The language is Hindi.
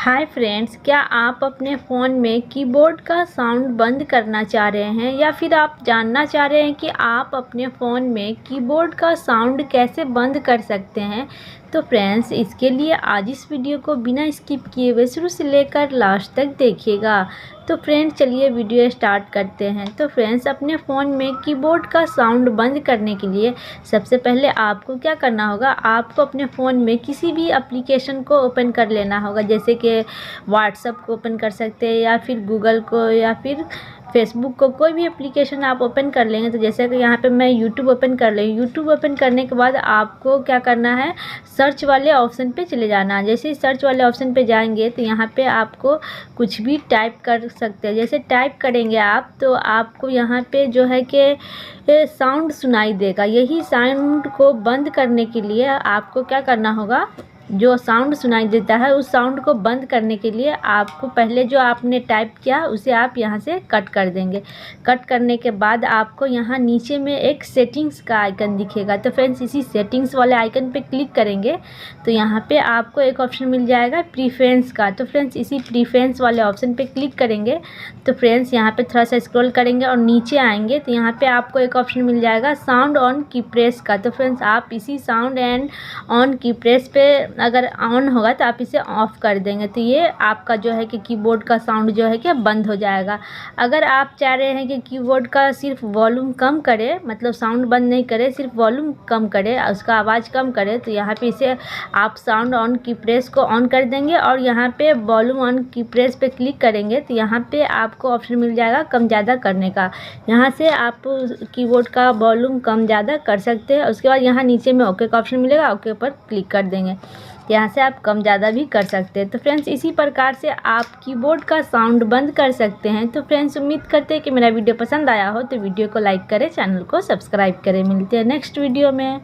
हाय फ्रेंड्स, क्या आप अपने फ़ोन में कीबोर्ड का साउंड बंद करना चाह रहे हैं या फिर आप जानना चाह रहे हैं कि आप अपने फ़ोन में कीबोर्ड का साउंड कैसे बंद कर सकते हैं। तो फ्रेंड्स, इसके लिए आज इस वीडियो को बिना स्किप किए हुए शुरू से लेकर लास्ट तक देखिएगा। तो फ्रेंड्स, चलिए वीडियो स्टार्ट करते हैं। तो फ्रेंड्स, अपने फ़ोन में कीबोर्ड का साउंड बंद करने के लिए सबसे पहले आपको क्या करना होगा, आपको अपने फ़ोन में किसी भी एप्लीकेशन को ओपन कर लेना होगा। जैसे कि व्हाट्सएप को ओपन कर सकते हैं या फिर गूगल को या फिर फेसबुक को, कोई भी एप्लीकेशन आप ओपन कर लेंगे। तो जैसे कि यहाँ पे मैं यूट्यूब ओपन कर रही हूँ। यूट्यूब ओपन करने के बाद आपको क्या करना है, सर्च वाले ऑप्शन पे चले जाना है। जैसे ही सर्च वाले ऑप्शन पे जाएंगे तो यहाँ पे आपको कुछ भी टाइप कर सकते हैं। जैसे टाइप करेंगे आप तो आपको यहाँ पे जो है कि साउंड सुनाई देगा। यही साउंड को बंद करने के लिए आपको क्या करना होगा, जो साउंड सुनाई देता है उस साउंड को बंद करने के लिए आपको पहले जो आपने टाइप किया उसे आप यहाँ से कट कर देंगे। कट करने के बाद आपको यहाँ नीचे में एक सेटिंग्स का आइकन दिखेगा। तो फ्रेंड्स, इसी सेटिंग्स वाले आइकन पे क्लिक करेंगे तो यहाँ पे आपको एक ऑप्शन मिल जाएगा प्रीफरेंस का। तो फ्रेंड्स, इसी प्रीफरेंस वाले ऑप्शन पे क्लिक करेंगे तो फ्रेंड्स यहाँ पे थोड़ा सा स्क्रॉल करेंगे और नीचे आएंगे तो यहाँ पे आपको एक ऑप्शन मिल जाएगा साउंड ऑन की प्रेस का। तो फ्रेंड्स, आप इसी साउंड एंड ऑन की प्रेस पे अगर ऑन होगा तो आप इसे ऑफ़ कर देंगे तो ये आपका जो है कि कीबोर्ड का साउंड जो है कि बंद हो जाएगा। अगर आप चाह रहे हैं कि कीबोर्ड का सिर्फ वॉल्यूम कम करे, मतलब साउंड बंद नहीं करे, सिर्फ वॉल्यूम कम करे, उसका आवाज़ कम करे, तो यहाँ पे इसे आप साउंड ऑन की प्रेस को ऑन कर देंगे और यहाँ पे वॉल्यूम ऑन की प्रेस पे क्लिक करेंगे तो यहाँ पे आपको ऑप्शन मिल जाएगा कम ज़्यादा करने का। यहाँ से आप कीबोर्ड का वॉल्यूम कम ज़्यादा कर सकते हैं। उसके बाद यहाँ नीचे में ओके का ऑप्शन मिलेगा, ओके पर क्लिक कर देंगे। यहाँ से आप कम ज़्यादा भी कर सकते हैं। तो फ्रेंड्स, इसी प्रकार से आप कीबोर्ड का साउंड बंद कर सकते हैं। तो फ्रेंड्स, उम्मीद करते हैं कि मेरा वीडियो पसंद आया हो तो वीडियो को लाइक करें, चैनल को सब्सक्राइब करें। मिलते हैं नेक्स्ट वीडियो में।